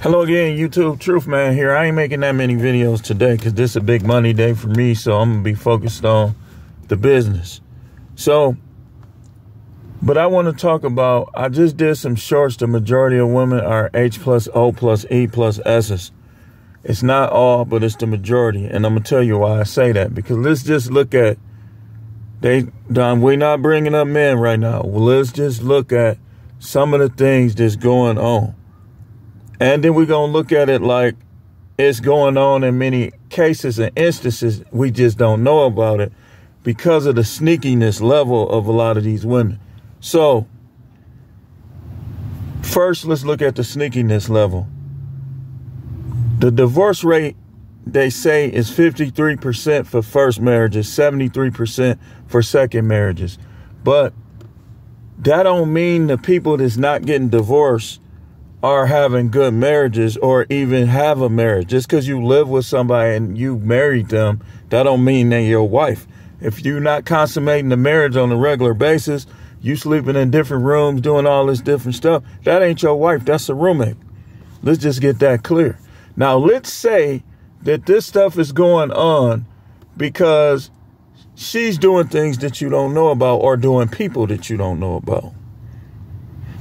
Hello again, YouTube. Truth Man here. I ain't making that many videos today because this is a big money day for me, so I'm going to be focused on the business. But I want to talk about, I just did some shorts. The majority of women are h+o+e+s's. It's not all, but it's the majority. And I'm going to tell you why I say that. Because let's just look at, we're not bringing up men right now. Well, let's just look at some of the things that's going on. And then we're going to look at it like it's going on in many cases and instances. We just don't know about it because of the sneakiness level of a lot of these women. So first, let's look at the sneakiness level. The divorce rate, they say, is 53% for first marriages, 73% for second marriages. But that don't mean the people that's not getting divorced are having good marriages or even have a marriage. Just because you live with somebody and you married them, that don't mean they're your wife. If you're not consummating the marriage on a regular basis, you sleeping in different rooms, doing all this different stuff, that ain't your wife. That's a roommate. Let's just get that clear. Now, let's say that this stuff is going on because she's doing things that you don't know about or doing people that you don't know about.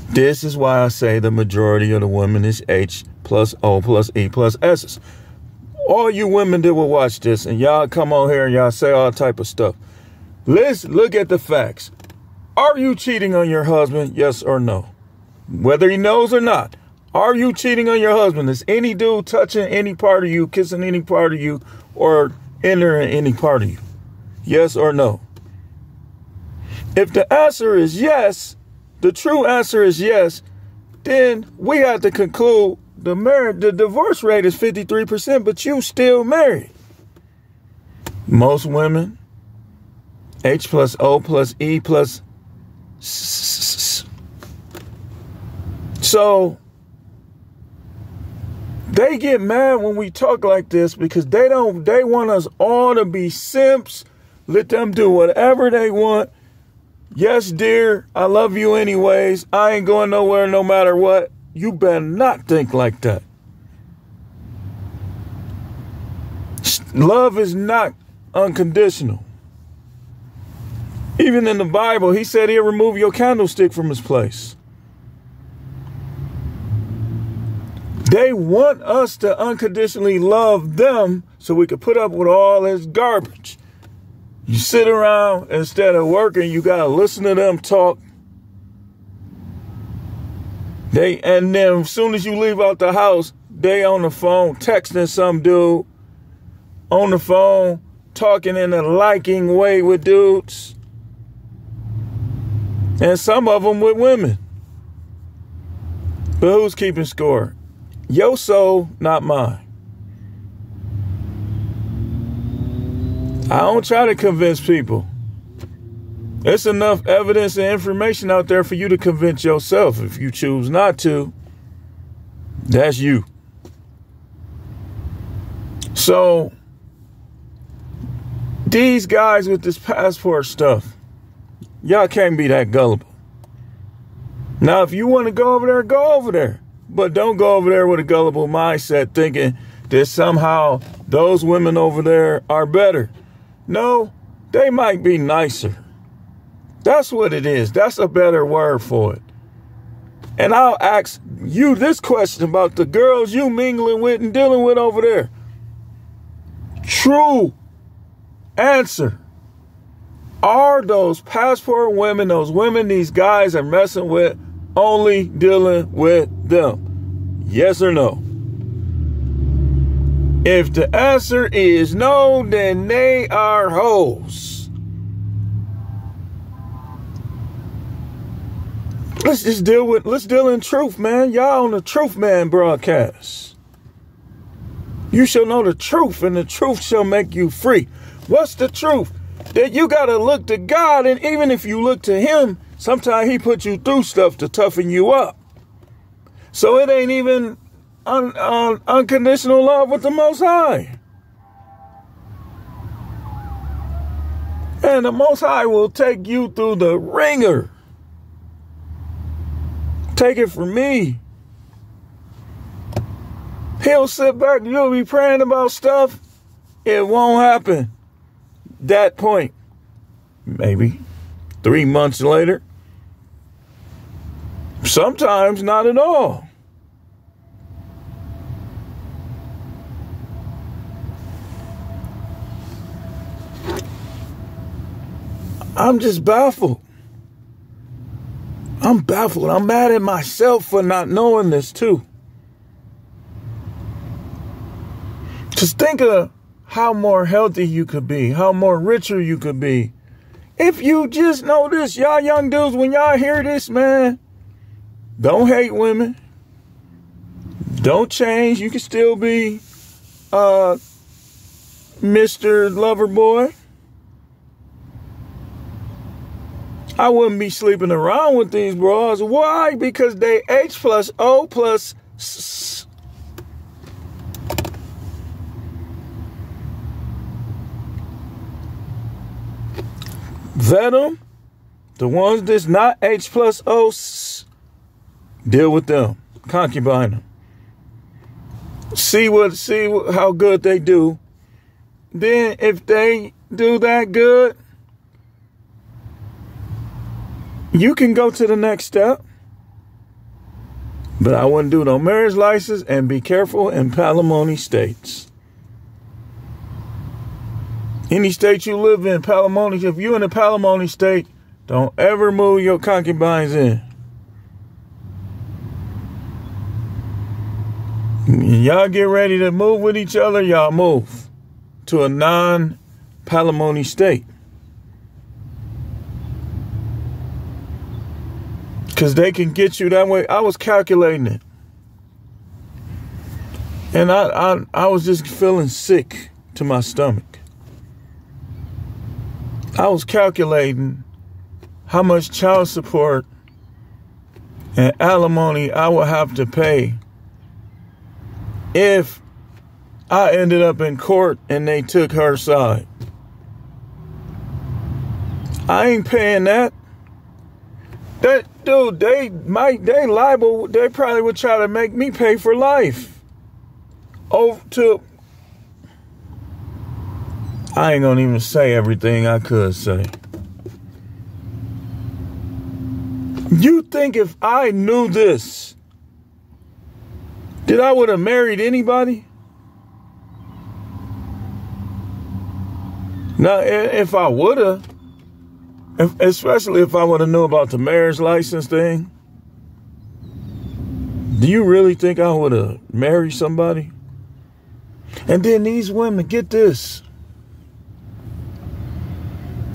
This is why I say the majority of the women is h+o+e+s's. All you women that will watch this and y'all come on here and y'all say all type of stuff. Let's look at the facts. Are you cheating on your husband? Yes or no? Whether he knows or not. Are you cheating on your husband? Is any dude touching any part of you, kissing any part of you, or entering any part of you? Yes or no? If the answer is yes, the true answer is yes, then we have to conclude the divorce rate is 53%, but you still married. Most women, h+o+e+. So they get mad when we talk like this because they want us all to be simps. Let them do whatever they want. Yes, dear, I love you anyways. I ain't going nowhere no matter what. You better not think like that. Love is not unconditional. Even in the Bible, he said he'll remove your candlestick from his place. They want us to unconditionally love them so we could put up with all this garbage. You sit around instead of working, you got to listen to them talk. And then as soon as you leave out the house, they on the phone texting some dude on the phone, talking in a liking way with dudes. And some of them with women. But who's keeping score? Your soul, not mine. I don't try to convince people. There's enough evidence and information out there for you to convince yourself. If you choose not to, that's you. So, these guys with this passport stuff, y'all can't be that gullible. Now, if you want to go over there, go over there. But don't go over there with a gullible mindset thinking that somehow those women over there are better. No, they might be nicer. That's what it is. That's a better word for it. And I'll ask you this question about the girls you mingling with and dealing with over there. True answer. Are those passport women, those women these guys are messing with, only dealing with them? Yes or no? If the answer is no, then they are hoes. Let's deal in truth, man. Y'all on the Truth Man broadcast. You shall know the truth, and the truth shall make you free. What's the truth? That you gotta look to God, and even if you look to him, sometimes he puts you through stuff to toughen you up. So it ain't even unconditional love with the Most High. And the Most High will take you through the ringer. Take it from me. He'll sit back, you'll be praying about stuff. It won't happen. That point. Maybe 3 months later. Sometimes not at all. I'm just baffled. I'm baffled. I'm mad at myself for not knowing this too. Just think of how more healthy you could be, how more richer you could be. If you just know this, y'all young dudes, when y'all hear this, man, don't hate women. Don't change. You can still be Mr. Loverboy. I wouldn't be sleeping around with these bras. Why? Because they h+o+zzz. Vet them. The ones that's not h+o+zzz, deal with them. Concubine them. See how good they do. Then if they do that good, you can go to the next step. But I wouldn't do no marriage license, and be careful in palimony states. Any state you live in, palimony, if you're in a palimony state, don't ever move your concubines in. Y'all get ready to move with each other, y'all move to a non-palimony state. Because they can get you that way. I was calculating it. And I was just feeling sick to my stomach. I was calculating how much child support and alimony I would have to pay if I ended up in court and they took her side. I ain't paying that. That dude, they liable. They probably would try to make me pay for life. I ain't gonna even say everything I could say. You think if I knew this, that I would have married anybody? Now, if I would have, especially if I would have knew about the marriage license thing, do you really think I would have married somebody? And then these women, get this.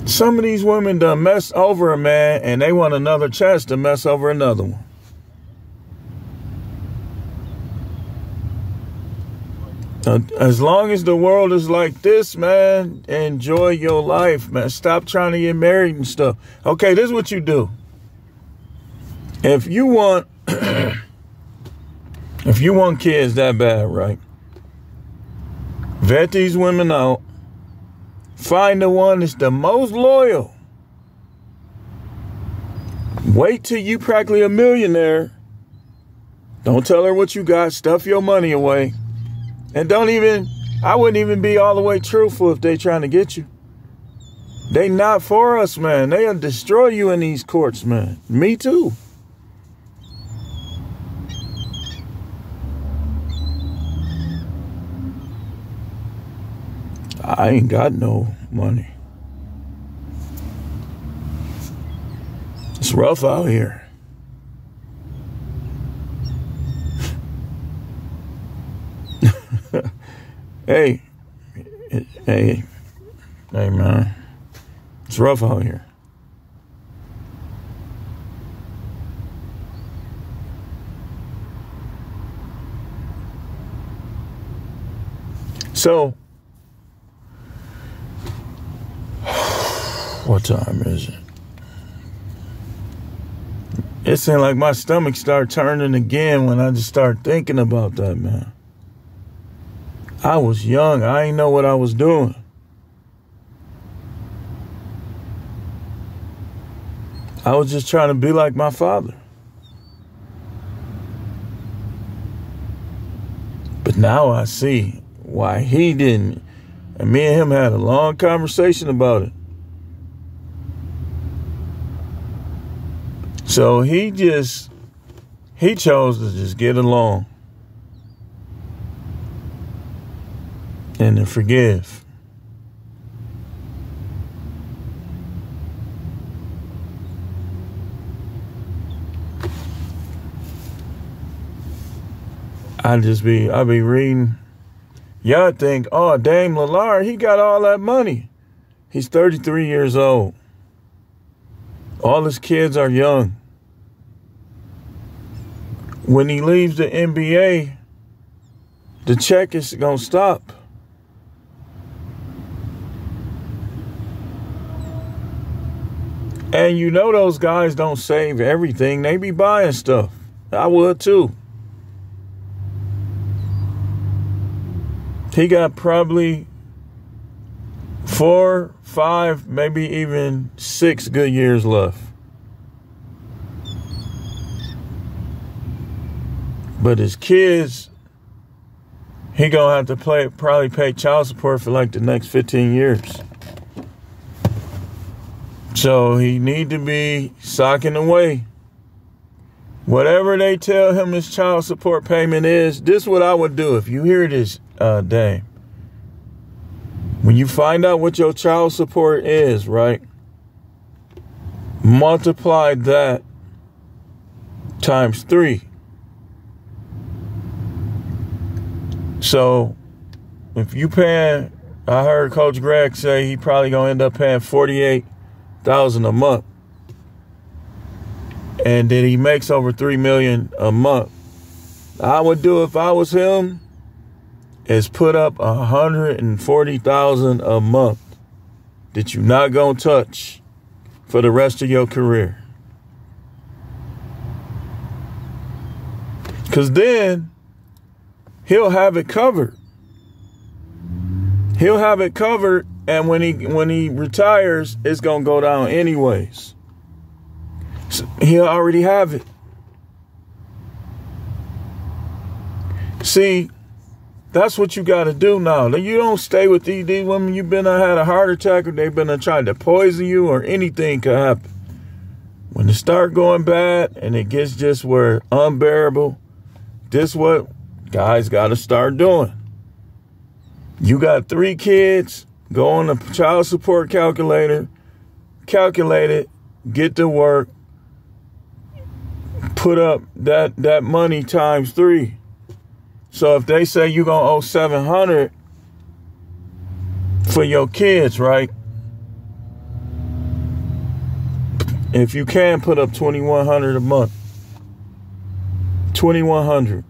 Some of these women done mess over a man and they want another chance to mess over another one. As long as the world is like this, man, enjoy your life, man. Stop trying to get married and stuff. Okay, this is what you do. If you want kids that bad, right? Vet these women out. Find the one that's the most loyal. Wait till you practically a millionaire. Don't tell her what you got. Stuff your money away. And I wouldn't even be all the way truthful if they trying to get you. They not for us, man. They'll destroy you in these courts, man. Me too. I ain't got no money. It's rough out here. Hey, man. It's rough out here. So, what time is it? It seemed like my stomach started turning again when I just started thinking about that, man. I was young. I didn't know what I was doing. I was just trying to be like my father. But now I see why he didn't. And me and him had a long conversation about it. So he chose to just get along and to forgive. I be reading. Y'all think, oh, Dame Lillard, he got all that money. He's 33 years old. All his kids are young. When he leaves the NBA, the check is going to stop. And you know those guys don't save everything. They be buying stuff. I would too. He got probably 4, 5, maybe even 6 good years left. But his kids, he gonna have to probably pay child support for like the next 15 years. So he need to be socking away. Whatever they tell him his child support payment is, this is what I would do if you hear this, Dame. When you find out what your child support is, right? Multiply that times 3. So if you paying, I heard Coach Greg say he probably gonna end up paying $48,000 a month, and then he makes over $3 million a month. I would do if I was him is put up $140,000 a month that you're not gonna touch for the rest of your career. Cause then he'll have it covered. He'll have it covered, and when he retires, it's gonna go down anyways. So he'll already have it. See, that's what you got to do now. You don't stay with these women. You've been had a heart attack, or they've been trying to poison you, or anything could happen. When it start going bad and it gets just where unbearable, this what guys got to start doing. You got 3 kids, go on the child support calculator, calculate it, get to work, put up that money times 3. So if they say you're going to owe $700 for your kids, right? If you can, put up $2,100 a month. $2,100.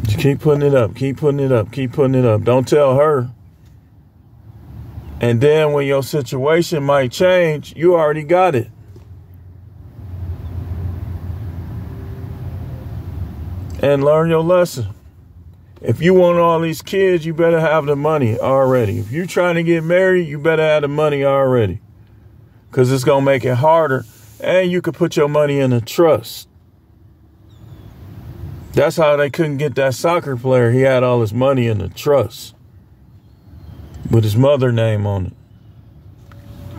Just keep putting it up, keep putting it up, keep putting it up. Don't tell her. And then when your situation might change, you already got it. And learn your lesson. If you want all these kids, you better have the money already. If you're trying to get married, you better have the money already. Because it's going to make it harder. And you could put your money in a trust. That's how they couldn't get that soccer player. He had all his money in a trust with his mother name on it.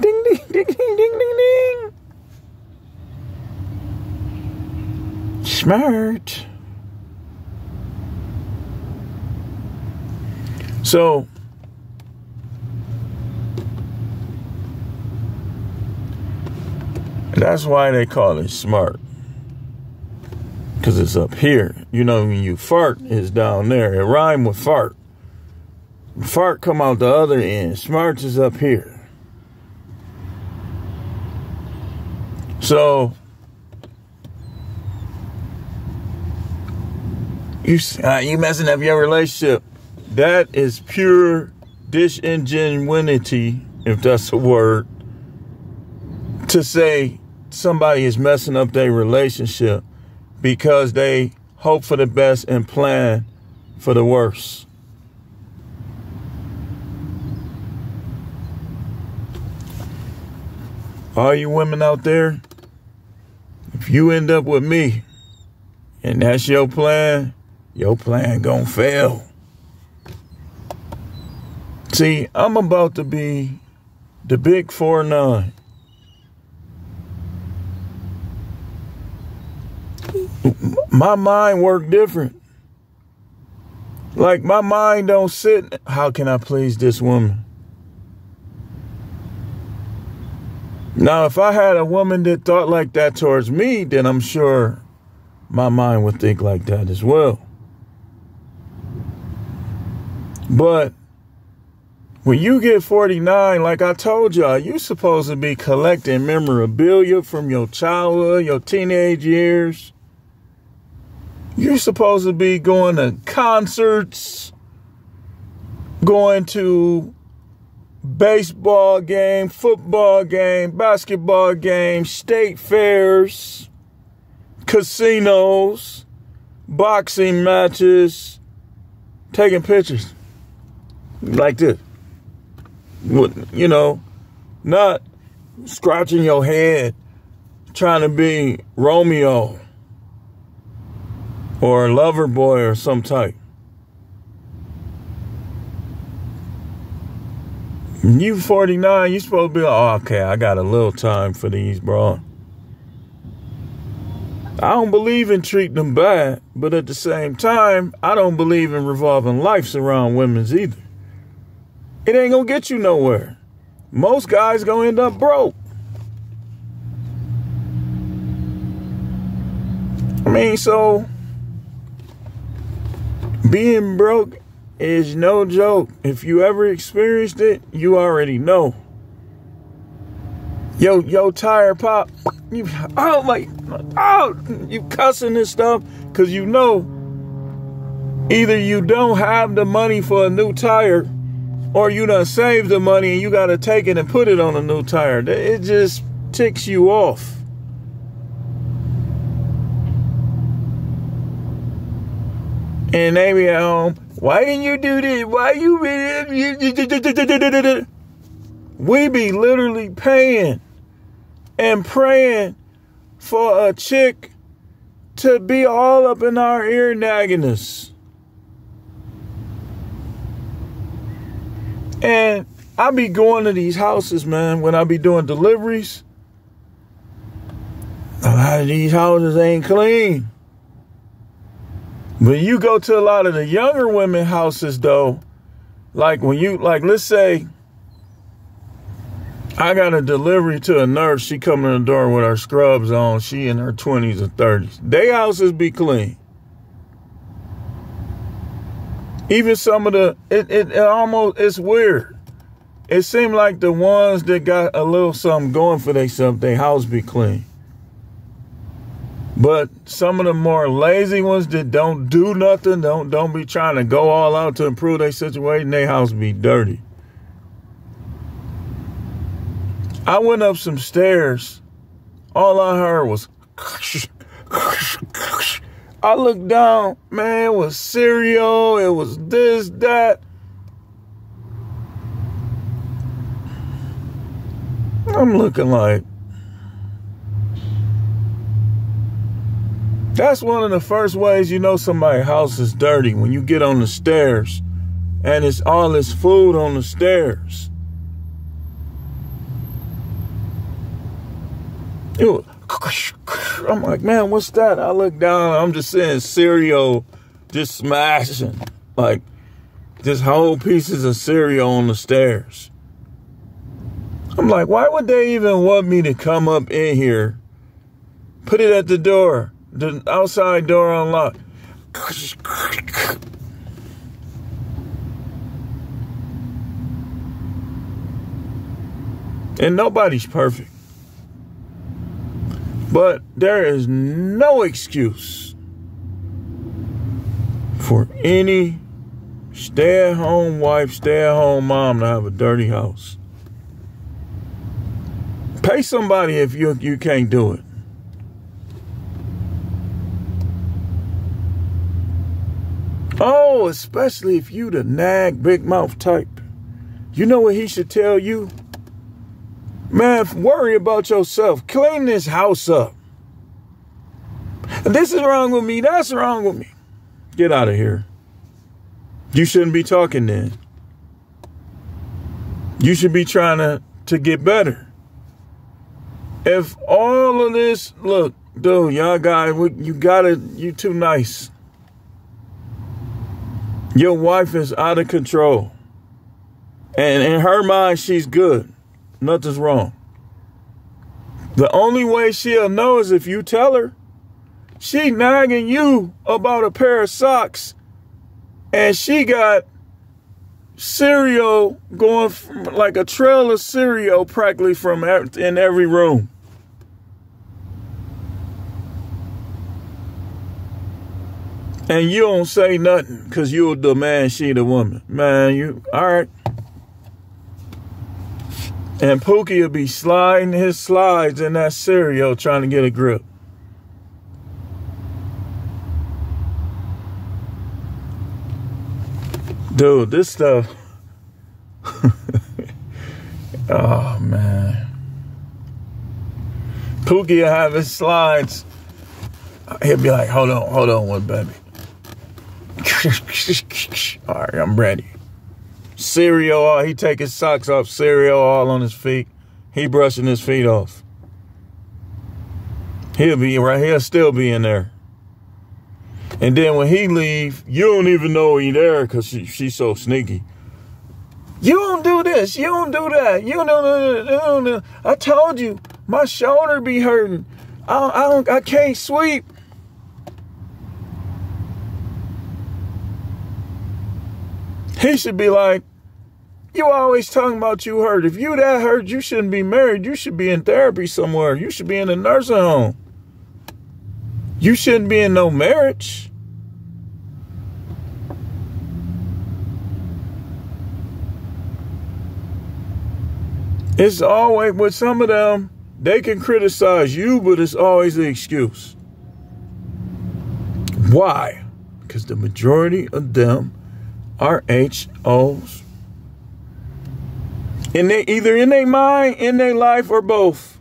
Ding, ding, ding, ding, ding, ding, ding. Smart. So, that's why they call it smart. Because it's up here. You know, when you fart, it's down there. It rhymes with fart. Fart come out the other end. Smart is up here. So, you messing up your relationship. That is pure disingenuity, if that's a word, to say somebody is messing up their relationship because they hope for the best and plan for the worst. All you women out there, if you end up with me and that's your plan, your plan gonna fail. See, I'm about to be the big 4'9". My mind work different. Like, my mind don't sit, how can I please this woman? Now, if I had a woman that thought like that towards me, then I'm sure my mind would think like that as well. But when you get 49, like I told y'all, you're supposed to be collecting memorabilia from your childhood, your teenage years. You're supposed to be going to concerts, going to baseball game, football game, basketball game, state fairs, casinos, boxing matches, taking pictures like this. You know, not scratching your head trying to be Romeo or a lover boy or some type. You 49, you supposed to be like, oh, okay, I got a little time for these, bro. I don't believe in treating them bad, but at the same time, I don't believe in revolving lives around women's either. It ain't gonna get you nowhere. Most guys gonna end up broke. I mean, so being broke is no joke. If you ever experienced it, you already know. Yo, tire pop. You cussing and stuff, because you know either you don't have the money for a new tire, or you done saved the money and you got to take it and put it on a new tire. It just ticks you off. And they be at home, why didn't you do this? Why you... We be literally paying and praying for a chick to be all up in our ear nagging us. And I be going to these houses, man, when I be doing deliveries. A lot of these houses ain't clean. But you go to a lot of the younger women houses, though, like when you, like, let's say I got a delivery to a nurse. She come in the door with her scrubs on. She in her 20s or 30s. They houses be clean. Even some of the, it almost, it's weird. It seemed like the ones that got a little something going for themselves, their house be clean. But some of the more lazy ones that don't do nothing, don't be trying to go all out to improve their situation, their house be dirty. I went up some stairs. All I heard was... I looked down, man, it was cereal, it was this, that. I'm looking like... That's one of the first ways you know somebody's house is dirty, when you get on the stairs and it's all this food on the stairs. I'm like, man, what's that? I look down, I'm just seeing cereal just smashing. Like, just whole pieces of cereal on the stairs. I'm like, why would they even want me to come up in here, put it at the door, the outside door unlocked? And nobody's perfect. But there is no excuse for any stay-at-home wife, stay-at-home mom to have a dirty house. Pay somebody if you can't do it. Oh, especially if you the nag, big mouth type. You know what he should tell you? Man, worry about yourself. Clean this house up. This is wrong with me. That's wrong with me. Get out of here. You shouldn't be talking then. You should be trying to get better. If all of this, look, dude, y'all guys, you too nice. Your wife is out of control. And in her mind, she's good. Nothing's wrong. The only way she'll know is if you tell her. She nagging you about a pair of socks. And she got cereal going like a trail of cereal practically in every room. And you don't say nothing because you're the man, she the woman. Man, you, all right. And Pookie will be sliding his slides in that cereal trying to get a grip. Dude, this stuff. Oh, man. Pookie will have his slides. He'll be like, hold on one, baby. All right, I'm ready. Cereal, he take his socks off, cereal all on his feet. He brushing his feet off. He'll still be in there. And then when he leave, you don't even know he there because she's so sneaky. You don't do this. You don't do that. You don't. I told you, my shoulder be hurting. I can't sweep. He should be like, you always talking about you hurt. If you that hurt, you shouldn't be married. You should be in therapy somewhere. You should be in a nursing home. You shouldn't be in no marriage. It's always, with some of them, they can criticize you, but it's always an excuse. Why? Because the majority of them are h-oszzz. And they either in their mind, in their life, or both.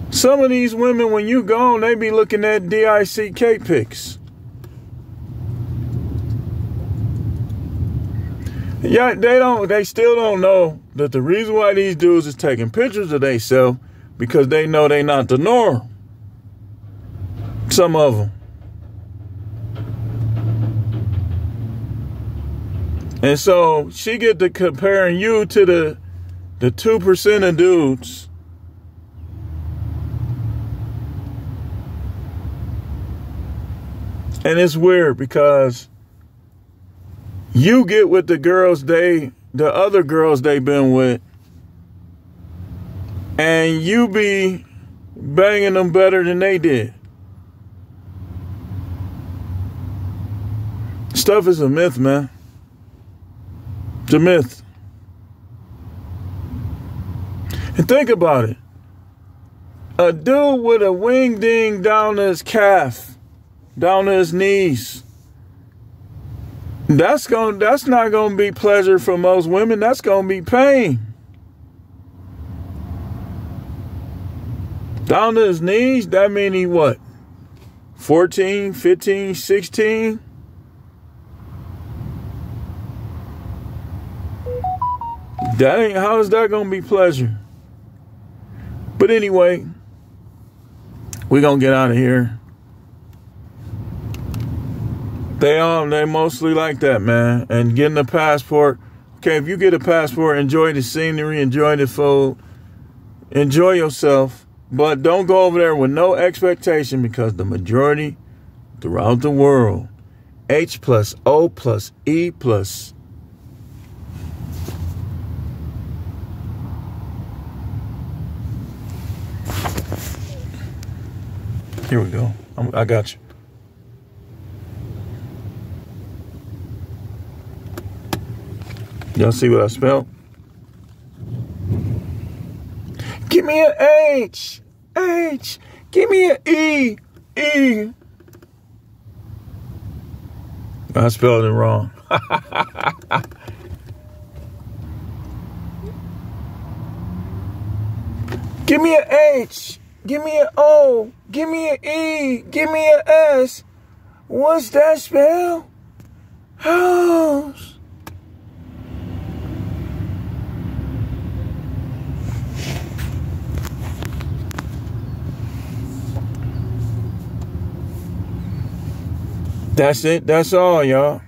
Some of these women, when you gone, they be looking at DICK pics. Yeah, they still don't know that the reason why these dudes is taking pictures of themselves because they know they not the norm. Some of them. And so she get to comparing you to the 2% of dudes. And it's weird because you get with the other girls they been with, and you be banging them better than they did. Stuff is a myth, man. It's a myth. And think about it. A dude with a wing ding down to his calf, down to his knees. That's not gonna be pleasure for most women. That's gonna be pain. Down to his knees, that mean he what? 14, 15, 16? How is that gonna be pleasure? But anyway, we're gonna get out of here. They mostly like that, man. And getting a passport. Okay, if you get a passport, enjoy the scenery, enjoy the food, enjoy yourself. But don't go over there with no expectation because the majority throughout the world, H plus O plus E plus. Here we go. I got you. Y'all see what I spelled? Give me an H. H. Give me an E. E. I spelled it wrong. Give me an H. Give me an O. Give me an E. Give me an S. What's that spell? House. That's it. That's all, y'all.